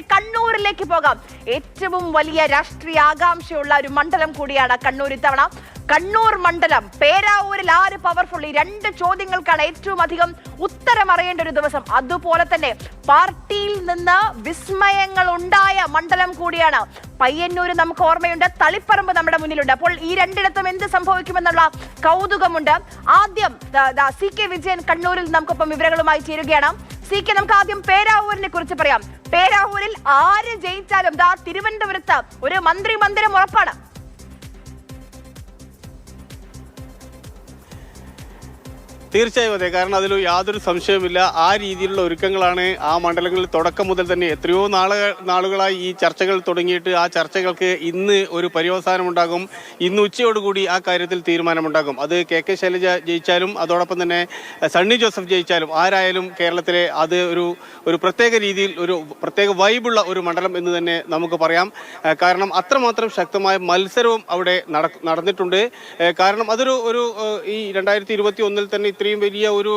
നമുക്കിനി കണ്ണൂരിലേക്ക് പോകാം. ഏറ്റവും വലിയ രാഷ്ട്രീയ ആകാംക്ഷയുള്ള ഒരു മണ്ഡലം കൂടിയാണ് കണ്ണൂർ ഇത്തവണ. കണ്ണൂർ മണ്ഡലം പേരാവൂരിൽ ആര് പവർഫുൾ? ഈ രണ്ട് ചോദ്യങ്ങൾക്കാണ് ഏറ്റവും അധികം ഉത്തരം അറിയേണ്ട ഒരു ദിവസം. അതുപോലെ തന്നെ പാർട്ടിയിൽ നിന്ന് വിസ്മയങ്ങൾ ഉണ്ടായ മണ്ഡലം കൂടിയാണ് പയ്യന്നൂര്. നമുക്ക് ഓർമ്മയുണ്ട്, തളിപ്പറമ്പ് നമ്മുടെ മുന്നിലുണ്ട്. അപ്പോൾ ഈ രണ്ടിടത്തും എന്ത് സംഭവിക്കുമെന്നുള്ള കൗതുകമുണ്ട്. ആദ്യം CK വിജയൻ കണ്ണൂരിൽ നമുക്കൊപ്പം വിവരങ്ങളുമായി ചേരുകയാണ്. CK, നമുക്ക് ആദ്യം പേരാവൂരിനെ കുറിച്ച് പറയാം. പേരാവൂരിൽ ആര് ജയിച്ചാലും തിരുവനന്തപുരത്ത് ഒരു മന്ത്രി മന്ദിരം ഉറപ്പാണ്. തീർച്ചയായും അതെ, കാരണം അതിൽ യാതൊരു സംശയവുമില്ല. ആ രീതിയിലുള്ള ഒരുക്കങ്ങളാണ് ആ മണ്ഡലങ്ങളിൽ തുടക്കം മുതൽ തന്നെ. എത്രയോ നാളുകളായി ഈ ചർച്ചകൾ തുടങ്ങിയിട്ട് ആ ചർച്ചകൾക്ക് ഇന്ന് ഒരു പര്യവസാനമുണ്ടാകും. ഇന്ന് ഉച്ചയോടുകൂടി ആ കാര്യത്തിൽ തീരുമാനമുണ്ടാകും. അത് KK ശൈലജ ജയിച്ചാലും അതോടൊപ്പം തന്നെ സണ്ണി ജോസഫ് ജയിച്ചാലും ആരായാലും കേരളത്തിലെ അത് ഒരു പ്രത്യേക രീതിയിൽ ഒരു പ്രത്യേക വൈബുള്ള ഒരു മണ്ഡലം എന്ന് തന്നെ നമുക്ക് പറയാം. കാരണം അത്രമാത്രം ശക്തമായ മത്സരവും അവിടെ നടന്നിട്ടുണ്ട്. കാരണം അതൊരു ഈ 2021 തന്നെ ഇത്രയും വലിയ ഒരു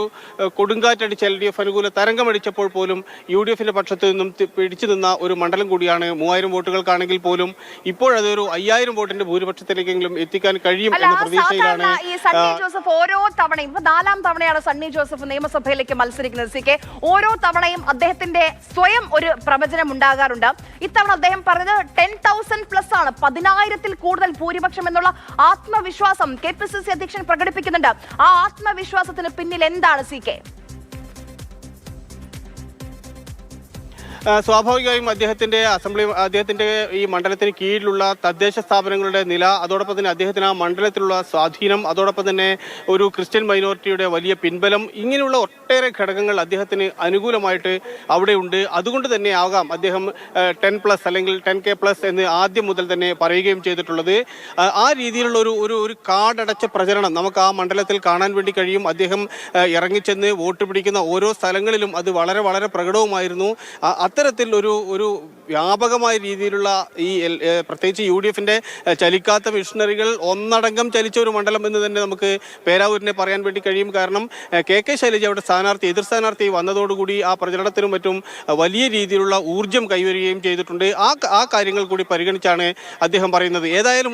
കൊടുങ്കാറ്റടിച്ച് LDF അനുകൂല തരംഗമടിച്ചപ്പോൾ പോലും UDFന്റെ പക്ഷത്തു നിന്നും പിടിച്ചു നിന്ന ഒരു മണ്ഡലം കൂടിയാണ്. 3000 വോട്ടുകൾക്കാണെങ്കിൽ പോലും ഇപ്പോഴതൊരു 5000 വോട്ടിന്റെ ഭൂരിപക്ഷത്തിലേക്കെങ്കിലും എത്തിക്കാൻ കഴിയും എന്ന പ്രതീക്ഷയിലാണ്. ഓരോ തവണയും, ഇപ്പൊ 4ാം തവണയാണ് സണ്ണി ജോസഫ് നിയമസഭയിലേക്ക് മത്സരിക്കുന്നത്. CK, ഓരോ തവണയും അദ്ദേഹത്തിന്റെ സ്വയം ഒരു പ്രവചനം ഉണ്ടാകാറുണ്ട്. ഇത്തവണ അദ്ദേഹം പറഞ്ഞത് 10,000+ ആണ്, 10,000-ൽ കൂടുതൽ ഭൂരിപക്ഷം എന്നുള്ള ആത്മവിശ്വാസം KPCC അധ്യക്ഷൻ പ്രകടിപ്പിക്കുന്നുണ്ട്. ആ ആത്മവിശ്വാസത്തിന് പിന്നിൽ എന്താണ് CK? സ്വാഭാവികമായും അദ്ദേഹത്തിന്റെ ഈ മണ്ഡലത്തിന് കീഴിലുള്ള തദ്ദേശ സ്ഥാപനങ്ങളുടെ നില, അതോടൊപ്പം തന്നെ അദ്ദേഹത്തിന് ആ മണ്ഡലത്തിലുള്ള സ്വാധീനം, അതോടൊപ്പം തന്നെ ഒരു ക്രിസ്ത്യൻ മൈനോറിറ്റിയുടെ വലിയ പിൻബലം, ഇങ്ങനെയുള്ള ഒട്ടേറെ ഘടകങ്ങൾ അദ്ദേഹത്തിന് അനുകൂലമായിട്ട് അവിടെയുണ്ട്. അതുകൊണ്ട് തന്നെ ആകാം അദ്ദേഹം 10+ അല്ലെങ്കിൽ 10K+ എന്ന് ആദ്യം മുതൽ തന്നെ പറയുകയും ചെയ്തിട്ടുള്ളത്. ആ രീതിയിലുള്ള ഒരു കാടടച്ച പ്രചരണം നമുക്ക് ആ മണ്ഡലത്തിൽ കാണാൻ വേണ്ടി കഴിയും. അദ്ദേഹം ഇറങ്ങിച്ചെന്ന് വോട്ട് പിടിക്കുന്ന ഓരോ സ്ഥലങ്ങളിലും അത് വളരെ വളരെ പ്രകടവുമായിരുന്നു. അത്തരത്തിൽ ഒരു വ്യാപകമായ രീതിയിലുള്ള ഈ പ്രത്യേകിച്ച് UDFന്റെ ചലിക്കാത്ത മിഷണറികൾ ഒന്നടങ്കം ചലിച്ച ഒരു മണ്ഡലം എന്ന് തന്നെ നമുക്ക് പേരാവൂരിനെ പറയാൻ വേണ്ടി കഴിയും. കാരണം KK ശൈലജ അവിടെ എതിർ സ്ഥാനാർത്ഥി വന്നതോടുകൂടി ആ പ്രചരണത്തിനും മറ്റും വലിയ രീതിയിലുള്ള ഊർജ്ജം കൈവരികയും ചെയ്തിട്ടുണ്ട്. ആ കാര്യങ്ങൾ കൂടി പരിഗണിച്ചാണ് അദ്ദേഹം പറയുന്നത്. ഏതായാലും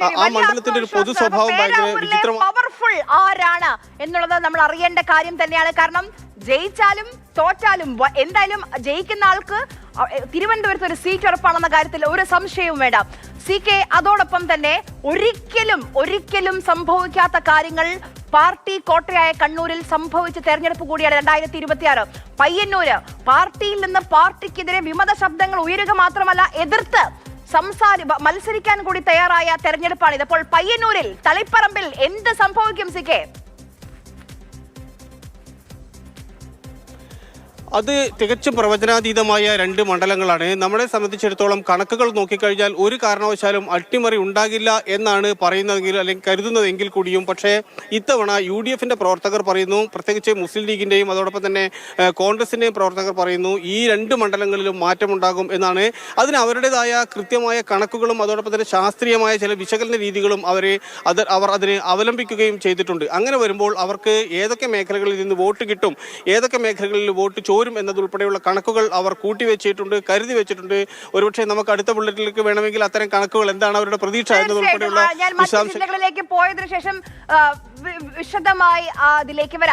ആ മണ്ഡലത്തിന്റെ ഒരു പൊതു സ്വഭാവം ഭയങ്കര വിചിത്രമാണ്. പവർഫുൾ ആരാണ് എന്നുള്ളത് നമ്മൾ അറിയേണ്ട കാര്യം തന്നെയാണ്. കാരണം ജയിച്ചാലും തോറ്റാലും എന്തായാലും ജയിക്കുന്ന ആൾക്ക് തിരുവനന്തപുരത്ത് ഒരു സീറ്റ് ഉറപ്പാണെന്ന കാര്യത്തിൽ ഒരു സംശയവും വേണ്ട. CK, അതോടൊപ്പം തന്നെ ഒരിക്കലും സംഭവിക്കാത്ത കാര്യങ്ങൾ പാർട്ടി കോട്ടയായ കണ്ണൂരിൽ സംഭവിച്ച തെരഞ്ഞെടുപ്പ് കൂടിയാണ് 2026. പയ്യന്നൂര് പാർട്ടിയിൽ നിന്ന് പാർട്ടിക്കെതിരെ വിമത ശബ്ദങ്ങൾ ഉയരുക മാത്രമല്ല, എതിർത്ത് മത്സരിക്കാൻ കൂടി തയ്യാറായ തെരഞ്ഞെടുപ്പാണിത്. അപ്പോൾ പയ്യന്നൂരിൽ, തളിപ്പറമ്പിൽ എന്ത് സംഭവിക്കും CK? അത് തികച്ചും പ്രവചനാതീതമായ രണ്ട് മണ്ഡലങ്ങളാണ്. നമ്മളെ സംബന്ധിച്ചിടത്തോളം കണക്കുകൾ നോക്കിക്കഴിഞ്ഞാൽ ഒരു കാരണവശാലും അട്ടിമറി ഉണ്ടാകില്ല എന്നാണ് പറയുന്നതെങ്കിൽ അല്ലെങ്കിൽ കരുതുന്നതെങ്കിൽ കൂടിയും, പക്ഷേ ഇത്തവണ UDFന്റെ പ്രവർത്തകർ പറയുന്നു, പ്രത്യേകിച്ച് മുസ്ലിം ലീഗിന്റെയും അതോടൊപ്പം തന്നെ കോൺഗ്രസിന്റെയും പ്രവർത്തകർ പറയുന്നു, ഈ രണ്ട് മണ്ഡലങ്ങളിലും മാറ്റമുണ്ടാകും എന്നാണ്. അതിന് അവരുടേതായ കൃത്യമായ കണക്കുകളും അതോടൊപ്പം തന്നെ ശാസ്ത്രീയമായ ചില വിശകലന രീതികളും അവർ അതിനെ അവലംബിക്കുകയും ചെയ്തിട്ടുണ്ട്. അങ്ങനെ വരുമ്പോൾ അവർക്ക് ഏതൊക്കെ മേഖലകളിൽ നിന്ന് വോട്ട് കിട്ടും, ഏതൊക്കെ മേഖലകളിൽ വോട്ട് ചോരും എന്നതുൾപ്പെടെയുള്ള കണക്കുകൾ അവർ കൂട്ടിവെച്ചിട്ടുണ്ട്, കരുതി വെച്ചിട്ടുണ്ട്. ഒരുപക്ഷെ നമുക്ക് അടുത്ത ബുള്ളറ്റിലേക്ക് വേണമെങ്കിൽ അത്തരം കണക്കുകൾ എന്താണ് അവരുടെ പ്രതീക്ഷ എന്നതുൾപ്പെടെയുള്ള പോയതിനു ശേഷം വിശദമായി അതിലേക്ക് വരാം.